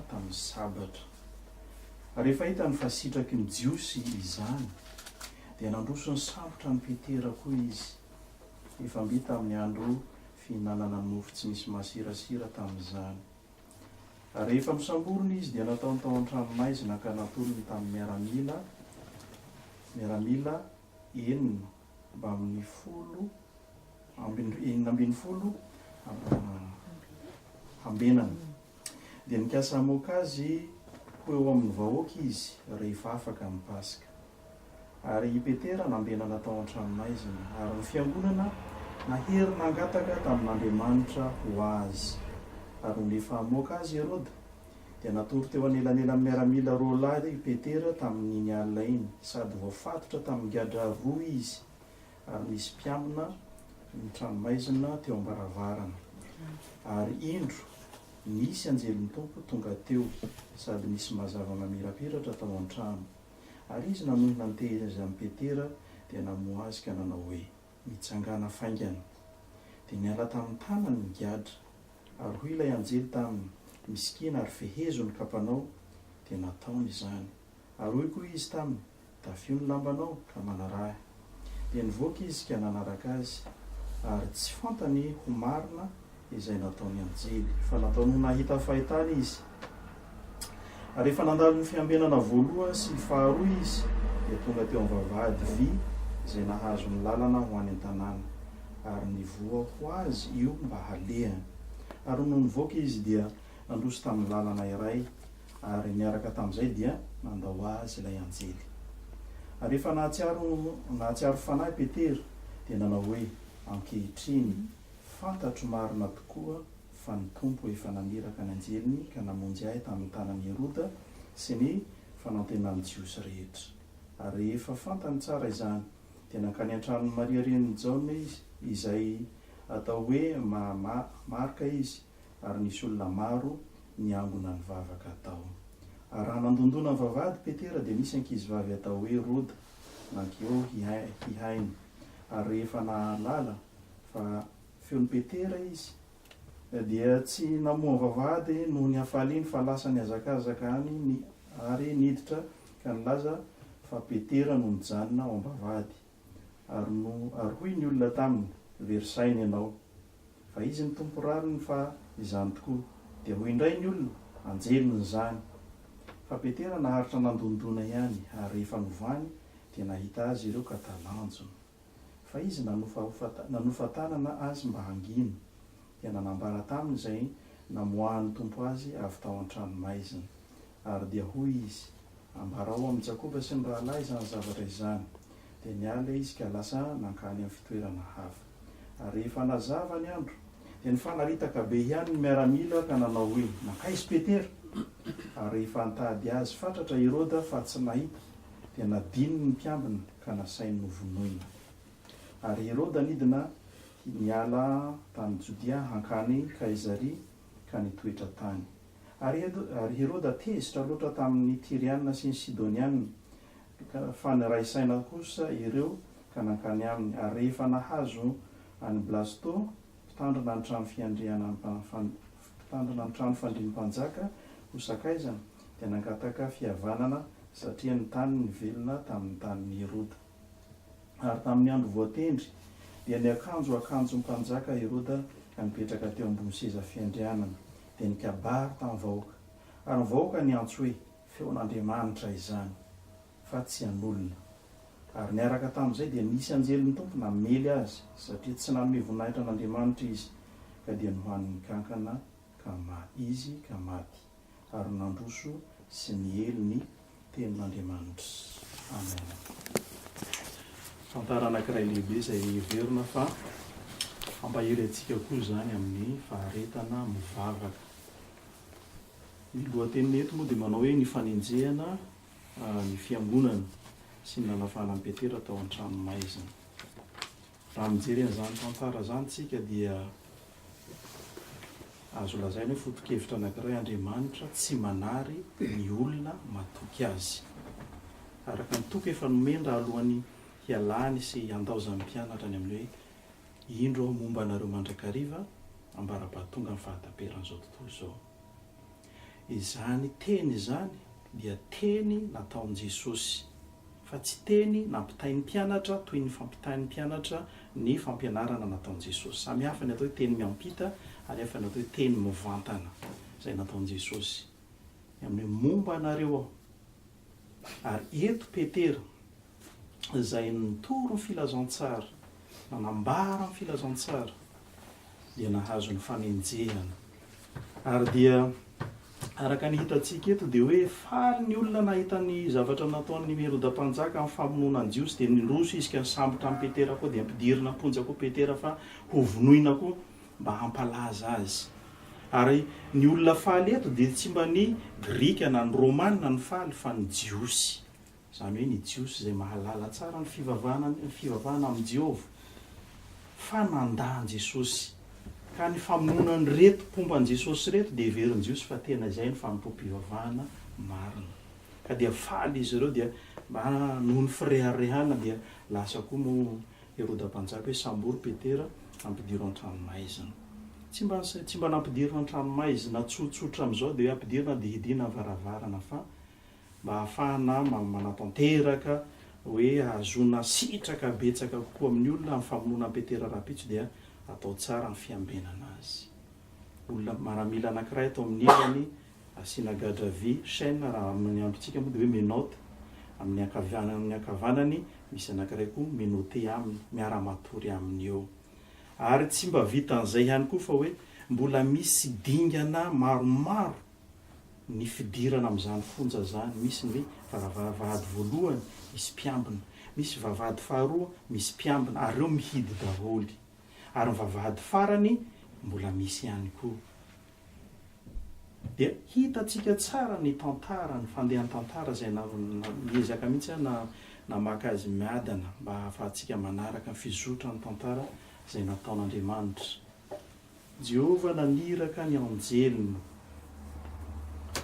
Tamin'ny sabatra rehefa hitany fasitraky ny jiosy izany dia nandroso ny sabotra ny petera koa izy efa mbita amin'ny andro fihinanana mofo tsy misy masirasira tamin'izany. Rehefa misamborona izy dia nataony tao an-tranomaizina ka natolony tamin'ny miaramila enina mba amin'ny enina ambin'ny folo ambenana. Dia nikasa moka azy ho eo amin'ny vahoaka izy rehefa afaka amin'ny Pasika. Ary Petera nambenana tao an-tranomaizina ary ny fiangonana nahery nangataka tamin'Andriamanitra ho azy. Ary rehefa hamoaka azy Herôda dia natory teo anelanela miaramila roa lahy Petera tamin'iny alina iny sady voafatotra tamin'ny gadra roa izy ary misy mpiamina ny tranomaizina teo am-baravarana. Ary indro nisy anjelin'ny tompo tonga teo sady nisy mazava mamirapiratra tao an-trano. Ary izy nanohina niteheza amin'ny Petera dia namoa azy ka nanao hoe mitsangana faingana. Dia niala tamin'ny tanany ny gadra ary hoy ilay anjely taminy misikina ary fehezo ny kapanao dia nataony izany. Ary hoy koa izy taminy tafio ny lambanao ka manarahy. Dia nivoaka izy ka nanaraka azy ary tsy fantany ho marina izay nataony anjely fa nataony ho nahita fahitana izy. Rehefa nandalo ny fiambenana voaloha sy faharoa izy dia tonga teo amin'ny vavahady vy izay nahazo ny lalana ho any an-tanàna ary nivoa ho azy io mba halehany. Ary no nivoaka izy dia nandroso tamin'ny lalana iray ary niaraka tamin'izay dia nandao azy ilay anjely. Rehefa nahatsiaro fanahy Petera dia nanao hoe ankehitriny fantatro marina tokoa fa ny tompo efa naniraka ny anjeliny ka namonjy ahy tamin'ny tanan'i Herôda sy ny fanantenan'ny jiosy rehetra. Ary rehefa fantany tsara izany dia nankany an-tranon'i Maria reniny Jaona izy izay atao hoe marika izy ary nisy olona maro niangona ny vavaka tao. Ary raha nandondona ny vavahady Petera dia nisy ankizivavy atao hoe Rôda nankeo hihainy. Ary rehefa nahalala fa feon'ny Petera izy dia tsy namoa vavahady noho ny hafaliany fa lasa niazakazaka any ary niditra ka nilaza fa Petera no nijanona ao am-bavahady. Ary hoy ny olona taminy verisainy ianao fa izy ny tompo rariny fa izany tokoa. Dia hoy indray ny olona anjeliny izany. Fa Petera naharitra nandondona ihany ary rehefa novany dia nahita azy ireo ka talanjona. Fa izy nanofa tanana azy mba hangino dia nanambara taminy izay namoahan'ny tompo azy avy tao an-tranomaizina. Ary dia hoy izy ambarao amin'ny Jakoba sy ny rahalahy izany zavatra izany. Dia niala izy ka lasa nankany amin'ny fitoerana hafa. Ary rehefa nazava ny andro dia nifanaritaka be ihany ny miaramila ka nanao hoe nankaizy Petera. Ary rehefa nitady azy fatratra Herôda fa tsy nahita dia nadiny ny mpiambina ka nasainy novonoina. Ary Herôda nidina niala tany Jodia hankany Kaisaria ka nitoetra tany. Ary Herôda tezitra loatra tamin'ny Tiriana sy ny Sidoniana fa niraisaina kosa ireo ka nankany aminy. Ary rehefa nahazo any Blasto mpitandrina ny trano mpitandrina ny trano fandriam-panjaka ho sakaizana dia nangataka fihavanana satria ny tany nivelona tamin'ny tanin'ny Herôda. Ary tamin'ny andro voatendry dia niakanjo mpanjaka Herôda ka nipetraka teo ambony seza fiandrianana dia nikabary tamin'ny vahoaka. Ary ny vahoaka niantso hoe feon'Andriamanitra izany fa tsy an'olona. Ary niaraka tamin'izay dia nisy anjelin'ny tompo namely azy satria tsy nanome voninahitra an'Andriamanitra izy ka dia nohaniny kankana izy ka maty. Ary nandroso sy niely ny tenin'Andriamanitra. amen. Tantara anankiray lehibe izay verina fa ampahery antsika koa zany amin'ny faharetana mivavaka. Ny lohateny eto moa dia manao hoe ny fanenjehana ny fiangonana sy ny nalafahana ny Petera tao an-tranomaizina. Raha mijery an'izany tantara zany tsika dia azo lazaina hoe foto-kevitra anankiray Andriamanitra tsy manary ny olona matoky azy. Araka ny toky efa nomendra alohan'ny hialany sy handaozan'ny mpianatra ny amin'ny hoe indro aho momba anareo mandrakariva ambara-batonga ny fahataperan'izao tontolo izao. Izany teny izany dia teny nataon'i Jesosy, fa tsy teny nampitain'ny mpianatra toy ny fampitain'ny mpianatra ny fampianarana nataon'i Jesosy. Samy hafa ny atao hoe teny miampita ary hafa ny atao hoe teny mivantana izay nataon'i Jesosy. Amin'ny momba anareo aho. Ary eto Petera izay nitoro ny filazantsara, nanambara ny filazantsara dia nahazo ny fanenjehana. Ary dia araka ny hitantsika eto dia hoe faly ny olona nahita ny zavatra nataon'ny Herodam-panjaka amin'ny famonoana ny Jiosy dia nindroso izy ka nisambotra amin'ny Petera koa dia ampidirina amponja koa Petera fa ho vonoina koa mba hampalaza azy. Ary ny olona faly eto dia tsy mba ny Grika na ny Rômanina ny faly fa ny Jiosy. Izany hoe ny Jiosy izay mahalala tsara ny fivavahana amin'ny Jehovah. Fa nandahan Jesosy. Ka ny famonoana ny reto pomban'i Jesosy reto dia heverin'i Jiosy fa tena izay ny fanompo-pivavahana marina. Ka dia faly izy ireo dia mba noho ny fireharehana dia lasa koa moa Herodam-panjaka hoe sambory Petera ampidirina an-tranomaizina. Tsy mba nampidirina an-tranomaizina tsotsotra amin'izao dia ampidirina dia hidina varavarana fa mba ahafahana manatanteraka hoe ahazona sitraka betsaka kokoa amin'ny olona amin'ny famonoana Petera rapitso dia atao tsara ny fiambenana azy. Olona maramila anankiray atao amin'ny ilany asiana gadra vy chaîne raha amin'ny androntsika moa dia hoe menote amin'ny ankavanany misy anankiray koa menote aminy miara-matory aminy eo. Ary tsy mba vitan'izay ihany koa fa hoe mbola misy dingana maromaro ny fidirana amin'izany fonja zany. Misy ny vavahady voalohany misy mpiambina, misy vavahady faharoa misy mpiambina ary ireo mihidy daholo. Ary ny vavahady farany mbola misy ihany koa. Dia hitantsika tsara ny tantara, ny fandehan'ny tantara izay niezaka mihitsy namaka azy miadana mba ahafahantsika manaraka ny fizotra ny tantara izay nataon'Andriamanitra. Jehovah naniraka ny anjeliny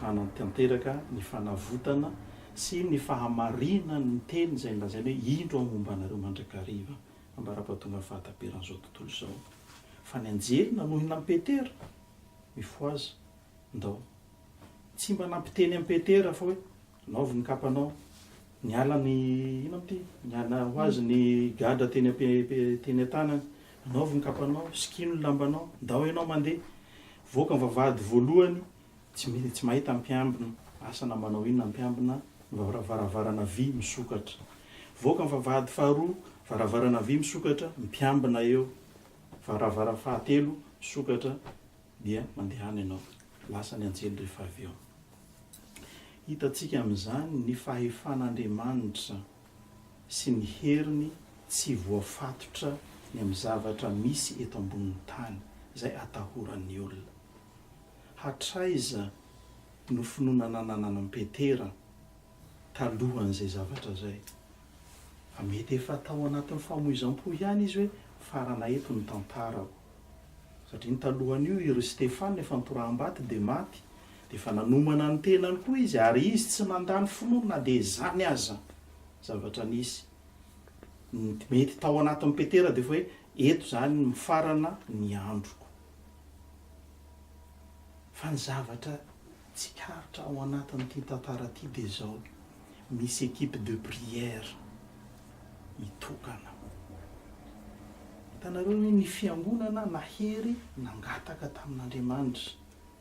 hanatanteraka ny fanavotana sy ny fahamarinana ny teny izay nilazaina hoe indro aho momba anareo mandrakariva ambara-pahatonga ny fahataperan'izao tontolo izao. Fa ny anjely nanohina amin'ny Petera mifoaza ndao. Tsy mba nampiteny amin'ny Petera fa hoe naovy ny kapanao, niala ny ino amty, niala ho azy ny gadra teny an-tanany, naovy ny kapanao, sikino ny lambanao, ndao ianao mandeha. Voaka ny vavahady voalohany tsy mahita mpiambina, asa na manao inona mpiambina, varavarana vy misokatra. Voaka ny vavahady faharoa, varavarana vy misokatra, mpiambina eo. Varavara fahatelo misokatra dia mandehana ianao. Lasa ny anjely rehefa avy eo. Hitantsika amin'izany ny fahefan'Andriamanitra sy ny heriny tsy voafatotra ny amin'ny zavatra misy eto ambonin'ny tany izay atahoran'ny olona. Hatraiza no finoana nananana Petera talohan'izay zavatra zay. Fa mety efa tao anatin'ny famoizam-po ihany izy hoe farana eto ny tantarako. Satria ny talohan'io iry Stefana efa nitoraham-baty dia maty, dia efa nanomana ny tenany koa izy ary izy tsy nandany finoana dia zany aza zavatra nisy. Mety tao anatin'ny Petera dia hoe eto zany mifarana ny androko. Fa ny zavatra tsy karitra ao anatin'ity tantara ity dia zao, misy équipe de prière mitokana. Hitanareo hoe ny fiangonana nahery nangataka tamin'Andriamanitra.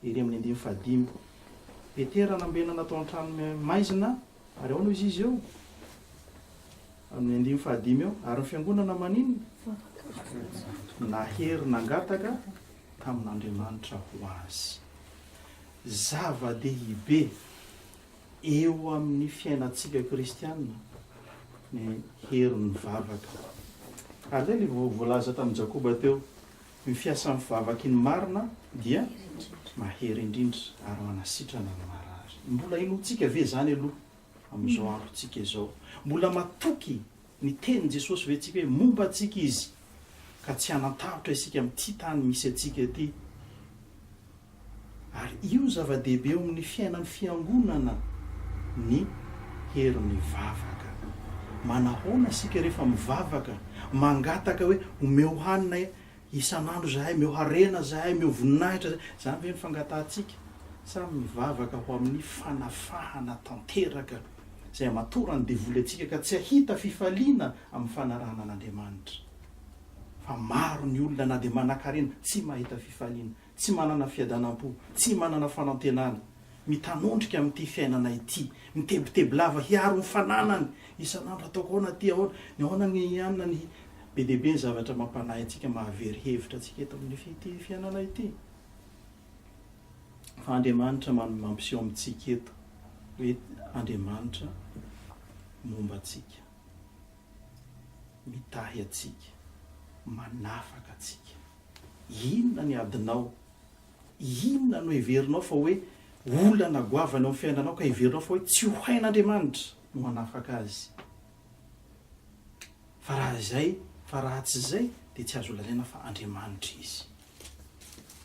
Ery amin'ny 15. Petera nambenana tao an-tranomaizina ary ao no izy eo amin'ny 15 eo. Ary ny fiangonana maninona? Nahery nangataka tamin'Andriamanitra ho azy. Zava-dehibe eo amin'ny fiainantsika kristianina ny herin'ny vavaka. Ary zay le voalaza tamin'ny Jakoba teo, ny fiasan'ny vavaka iny marina dia mahery indrindra ary manasitrana ny marary. Mbola inotsika ve zany aloha amin'izao androntsika izao? Mbola matoky ny tenin'i Jesosy ve tsika hoe momba atsika izy ka tsy hanan-tavitra isika amin'ity tany misy atsika ity? Ary io zava-dehibe eo amin'ny fiainan'ny fiangonana ny herin'ny vavaka. Manahoana isika rehefa mivavaka, mangataka hoe omeo hanina isan'andro zahay, meo harena zahay, meo voninahitra zahay. Zany ve ny fangatantsika? Sa mivavaka ho amin'ny fanafahana tanteraka izay amatorany devoly atsika ka tsy ahita fifaliana amin'ny fanarahana an'Andriamanitra. Fa maro ny olona na dia manan-karena tsy mahita fifaliana, tsy manana fiadanam-po, tsy manana fanantenana, mitanondrika amin'ity fiainana ity, mitebiteby lava hiaro ny fananany, isan'andro ataoko ahoana ty ahoana, ny ahoana ny anina ny be dehibe ny zavatra mampanahy antsika, mahavery hevitra atsika eto amin'ny fiainana ity. Fa Andriamanitra mampiseho amintsika eto hoe Andriamanitra momba atsika, mitahy atsika, manafaka atsika. Inona ny adinao? Inona no heverinao fa hoe olana goavana amin'ny fiainanao ka heverinao fa hoe tsy ho hain'Andriamanitra no manafaka azy? Fa raha tsy izay dia tsy azo lazaina fa Andriamanitra izy.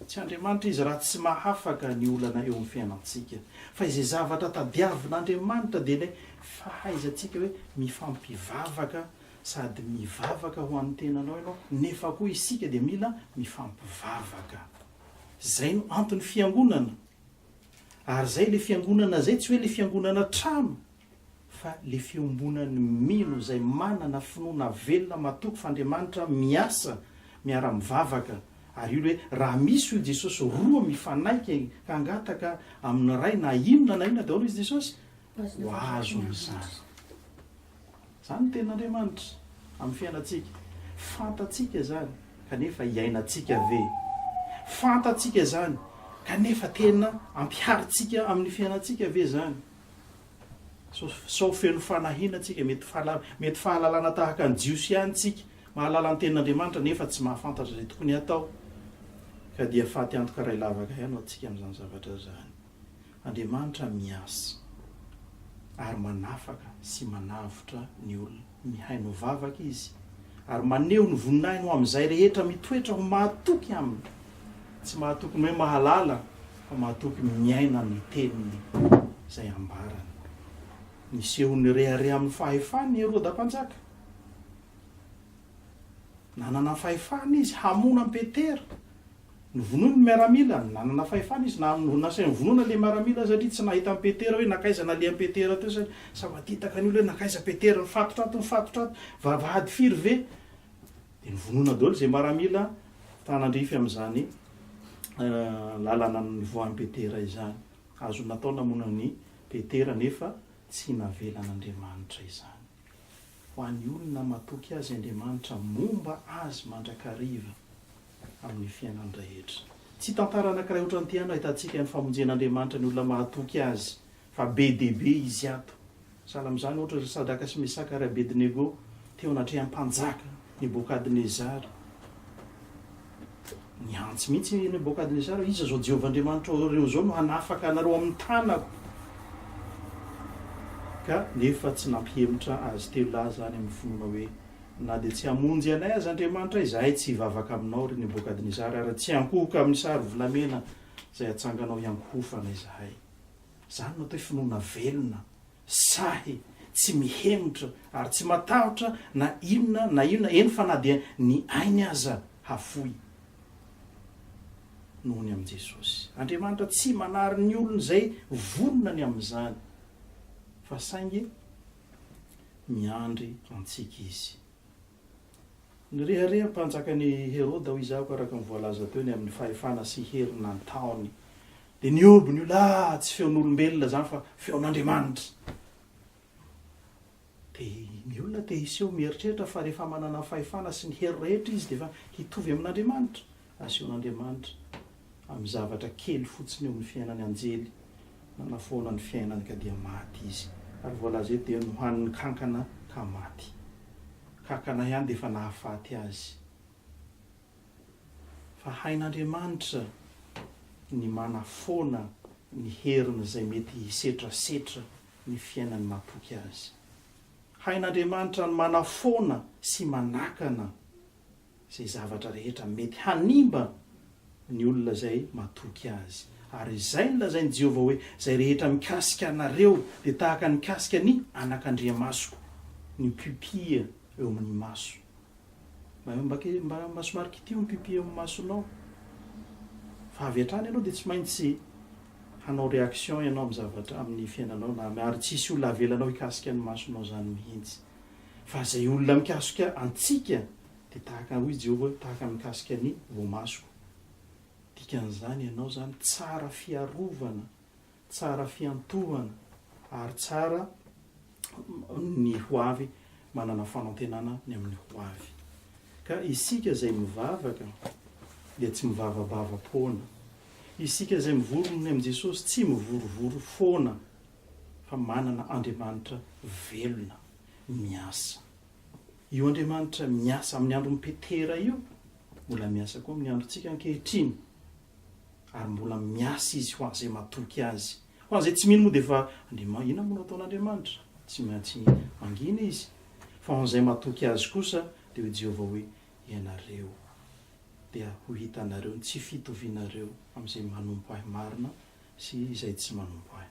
Tsy Andriamanitra izy raha tsy mahafaka ny olana eo amin'ny fiainantsika. Fa izay zavatra tadiavin'Andriamanitra dia ilay fahaizantsika hoe mifampivavaka, sady mivavaka ho an'ny tenanao ianao, nefa koa isika dia mila mifampivavaka. Zay no antony fiangonana. Ary zay le fiangonana zay tsy hoe le fiangonana trano, fa le fiombonan'ny mino izay manana finoana velona matoky fa Andriamanitra miasa miara-mivavaka. Ary io hoe raha misy io Jesosy roa mifanaika ka angataka amin'ny ray na inona na inona daholo izy Jesosy, ho azo amin'izany. Zany ten'Andriamanitra amin'ny fiainantsika. Fantatsika zany kanefa iainantsika ve? Fantatsika zany kanefa tena ampiharitsika amin'ny fiainantsika ve zany? Sao feno fanahina tsika, mety fahalalana tahaka ny jiosy ihany tsika, mahalala ny tenin'Andriamanitra nefa tsy mahafantatra izay tokony hatao. Ka dia faty antoka ray lavaka ihany atsika amin'izany zavatra zany. Andriamanitra miasa ary manafaka sy manavotra ny olona. Mihay no vavaka izy ary maneho ny voninahiny ho amin'izay rehetra mitoetra ho mahatoky aminy. Tsy mahatoky hoe mahalala, fa mahatoky miaina ny teniny izay ambarany. Nisehony rehareha amin'ny fahefany Herôda mpanjaka. Nanana fahefany izy hamona amin'ny Petera. Ny vonoiny miaramila, nanana fahefany izy nasainy vonona le miaramila satria tsy nahita amin'ny Petera hoe nakaiza nale amin'ny Petera teo satria sa matitaka ny olona hoe nakaiza Petera nifatotra vavahady firy ve? Dia ny vonona daholo izay miaramila tanandrify amin'izany lalana nivoahan'ny Petera izany. Azo natao namona ny Petera nefa tsy navelan'Andriamanitra izany. Ho an'ny olona matoky azy Andriamanitra momba azy mandrakariva amin'ny fiainany rehetra. Tsy tantara anankiray ohatran'ity ihany ahitantsika ny famonjen'Andriamanitra ny olona mahatoky azy, fa be dehibe izy ato. Sahala amin'izany ohatra Sadraka sy Mesaka ary Abednego teo anatrehan'ny-mpanjaka Nebokadnezara. Niantsy mihitsy ny Nebokadnezara, iza zao Jehovah-Andriamanitra reo zao no hanafaka anareo amin'ny tanako. Ka nefa tsy nampihemitra azy teo lahy zany amin'ny finoana hoe na dia tsy hamonjy anay azy Andriamanitra izahay tsy hivavaka aminao ry Nebokadnezara, ary tsy hankohoka amin'ny sary volamena izay hatsanganao hiankohofana izahay. Zany no atao finoana velona, sahy, tsy mihemitra ary tsy matahotra na inona eny fa na dia ny ainy aza hafoy noho ny amin'i Jesosy. Andriamanitra tsy manary ny olona izay vonona ny amin'izany, fa saingy miandry antsika izy. Ny rehareha mpanjakany Herôda ho izahako araka ny voalaza teo ny amin'ny fahefana sy herina ny taony. Dia nioby ny olona tsy feon'olombelona zany fa feon'Andriamanitra. Dia ny olona te hiseho mieritreritra fa rehefa manana fahefana sy ny hery rehetra izy dia fa hitovy amin'Andriamanitra. Asehon'Andriamanitra amin'ny zavatra kely fotsiny eo amin'ny fiainany anjely, nanafoana ny fiainany ka dia maty izy. Ary voalaza eto dia nohaniny kankana ka maty kakana ihany dia efa nahafaty azy fa hain'Andriamanitra ny manafoana ny herina izay mety hisetrasetra ny fiainany matoky azy. Hain'Andriamanitra ny manafoana sy manakana izay zavatra rehetra mety hanimba ny olona izay matoky azy. Ary izay ny lazainy Jehovah hoe izay rehetra mikasika anareo dia tahaka ny mikasika ny anak'Andriamasoko, ny pupille eo amin'ny maso. Mba somary kitio ny pupille eo amin'ny masonao. Fa avy hatrany ianao dia tsy maintsy hanao réaction ianao amin'ny zavatra amin'ny fiainanao ary tsisy olona avelanao hikasika ny masonao zany mihitsy. Fa izay olona mikasika antsika dia tahaka hoy Jehovah tahaka mikasika ny voamasoko. Dikan'izany ianao zany tsara fiarovana, tsara fiantohana ary tsara ny hoavy manana fanantenana ny amin'ny hoavy. Ka isika izay mivavaka dia tsy mivavabava foana. Isika izay mivorona amin'i Jesosy tsy mivorovoro foana fa manana Andriamanitra velona miasa. Io Andriamanitra miasa amin'ny andro mipetera io mbola miasa koa amin'ny androntsika ankehitriny. Ary mbola miasa izy ho an'izay matoky azy. Ho an'izay tsy mino moa dia efa inona moa no ataon'Andriamanitra? Tsy maintsy mangina izy. Fa ho an'izay matoky azy kosa dia ho Jehovah hoe ianareo dia ho hitanareo tsy fitovianareo amin'izay manompo ahy marina sy izay tsy manompo ahy.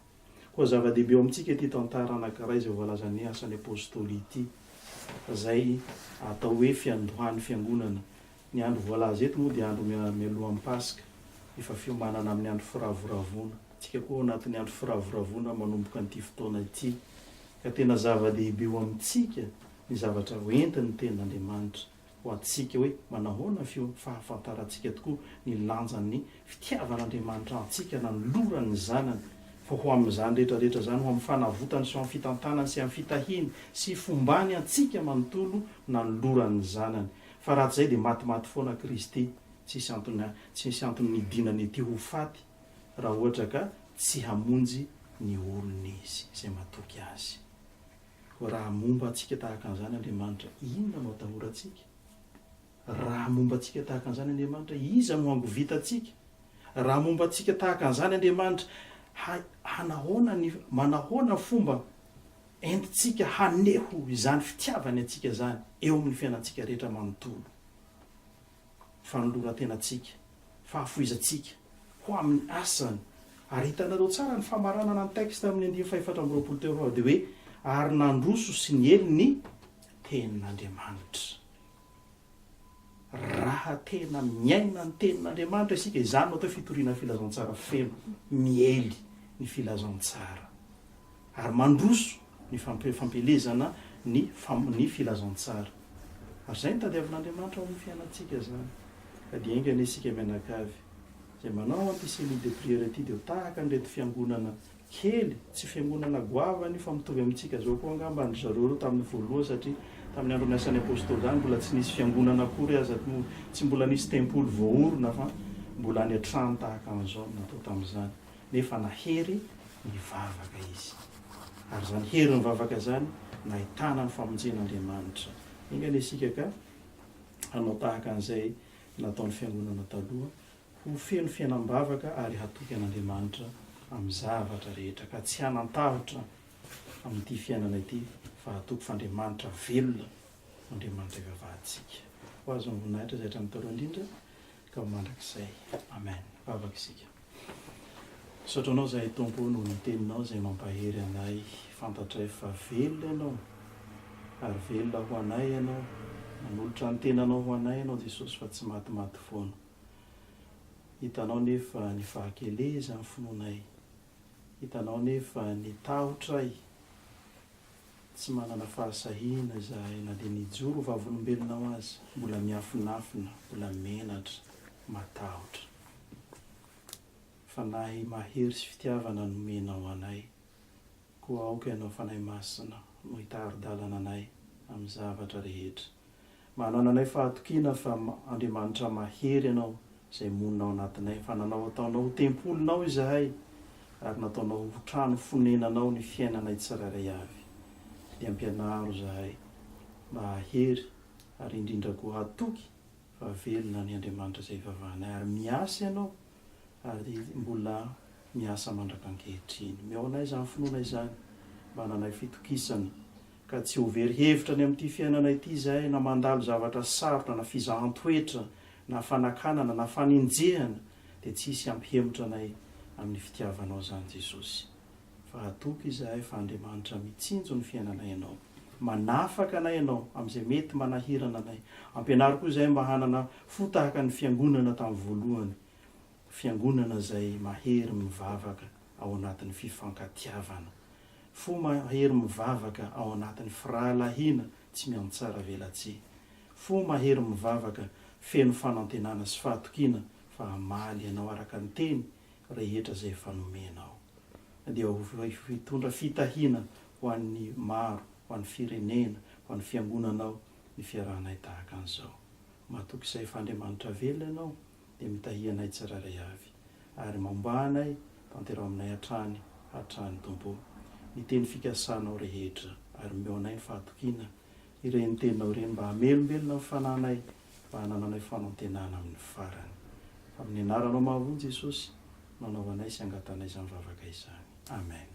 Koa zava-dehibe eo amintsika ity tantara anankiray izay voalazan'ny asan'ny apôstôly ity. Izay atao hoe fiandohan'ny fiangonana. Ny andro voalaza eto moa dia andro mialohan'ny Pasika. Efa fiomanana amin'ny andro firavoravona. Tsika koa anatin'ny andro firavoravona manomboka an'ity fotoana ity. Ka tena zava-dehibe eo amintsika ny zavatra hoentiny ny tenin'Andriamanitra ho antsika hoe manahoana fahafantarantsika tokoa ny lanjan'ny fitiavan'Andriamanitra antsika na ny loran'ny zanany. Fa ho amin'izany rehetrarehetra zany ho amin'ny fanavotany sy amin'ny fitantanany sy amin'ny fitahiny sy fombany antsika manontolo na ny loran'ny zanany. Fa raha tsy izay dia matimaty foana Kristy. Tsisy antony nidinany ety ho faty raha ohatra ka tsy hamonjy ny olona izy izay matoky azy. Ko raha momba antsika tahaka an'izany Andriamanitra, inona no atahorantsika? Raha momba antsika tahaka an'izany Andriamanitra, iza no hangovita antsika? Raha momba antsika tahaka an'izany Andriamanitra, manahoana fomba entintsika haneho izany fitiavany antsika zany eo amin'ny fiainantsika rehetra manontolo. Fanoloran-tenantsika, fahafoizantsika ho amin'ny asany. Ary hitanareo tsara ny famaranana ny teksta amin'ny 4:24 teo dia hoe ary nandroso sy ny ely ny tenin'Andriamanitra. Raha tena miaina ny tenin'Andriamanitra isika, izany no atao fitoriana filazantsara feno, miely ny filazantsara. Ary mandroso ny fampelezana ny filazantsara. Ary izay ny tadiavin'Andriamanitra ao amin'ny fiainantsika zany. Ka dia ingana isika mianakavy izay manao antisely de prière ity dia tahaka an'ireto fiangonana kely, tsy fiangonana goavany fa mitovy amintsika zao koa angamba ny zareo reo tamin'ny voalohany satria tamin'ny andro miasan'ny apôstôly zany mbola tsy nisy fiangonana akory aza, tsy mbola nisy tempoly voaorona fa mbola ny an-trano tahaka an'izao natao tamin'izany. Nefa nahery mivavaka izy. Ary zany hery mivavaka zany nahitana ny famonjen'Andriamanitra. Ingana isika ka hanao tahaka an'izay nataon'ny fiangonana taloha, ho feno fiainam-bavaka ary hatoky an'Andriamanitra amin'ny zavatra rehetra, ka tsy hanan-tavitra amin'ity fiainana ity fa hatoky f'Andriamanitra velona, Andriamanitra ivavahantsika. Ho azo ny voninahitra izay hatramin'ny taloha indrindra ka ho mandrakizay. Amen. Vavaka isika. Misaotra anao zahay Tompo noho ny teninao izay mampahery anay, fantatray fa velona ianao ary velona ho anay ianao, manolotra ny tenanao ho anay ianao Jesosy fa tsy matimaty foana. Hitanao nefa ny fahakeleza ny finoanay, hitanao nefa ny tahotray, tsy manana fahasahiana izahay na dia nijoro vavolombelonao azy, mbola miafinafina, mbola menatra, matahotra. Fa nahy mahery sy fitiavana nomenao anay, koa aoka ianao fanahy masina no hitari-dalana anay amin'ny zavatra rehetra. Manana anay fahatokiana fa Andriamanitra mahery ianao izay monina ao anatinay, fa nanao ataonao tempolinao izahay ary nataonao trano fonenanao ny fiainanay tsirairay avy. dia ampianaro zahay mahery ary indrindra koa hatoky fa velona ny Andriamanitra izay vavahanay ary miasa ianao ary mbola miasa mandraka ankehitriny. Miaonay izany finoana izany mba hananay fitokisana ka tsy ho very hevitra ny amin'ity fiainanay ity zahay na mandalo zavatra sarotra na fizahan-toetra na fanakanana na faninjehana dia tsy hisy ampihemotra anay amin'ny fitiavanao izany Jesosy. Fa hatoky izahay fa Andriamanitra mitsinjo ny fiainanay ianao, manafaka anay ianao amin'izay mety manahirana anay. Ampianaro koa izahay mba hanana fo tahaka ny fiangonana tamin'ny voalohany, fiangonana izay mahery mivavaka ao anatin'ny fifankatiavana, fo mahery mivavaka ao anatin'ny firahalahiana tsy miantsara velatsia, fo mahery mivavaka feno fanantenana sy fahatokiana fa hamaly ianao araka ny teny rehetra izay fanomenao. Dia hitondra fitahiana ho an'ny maro, ho an'ny firenena, ho an'ny fiangonanao ny fiarahanay tahaka an'izao. Mahatoky izay fa Andriamanitra velona ianao dia mitahianay tsiraray avy ary mambanay tanterao aminay hatrany tompo ny teny fikasanao rehetra ary meonay ny fahatokiana ireny teninao ireny mba hamelombelona ny fananay mba hanananay fanantenana amin'ny farany. Amin'ny anaranao mahavony Jesosy, nanaovanay sy angatanay izany vavaka izany. Amen.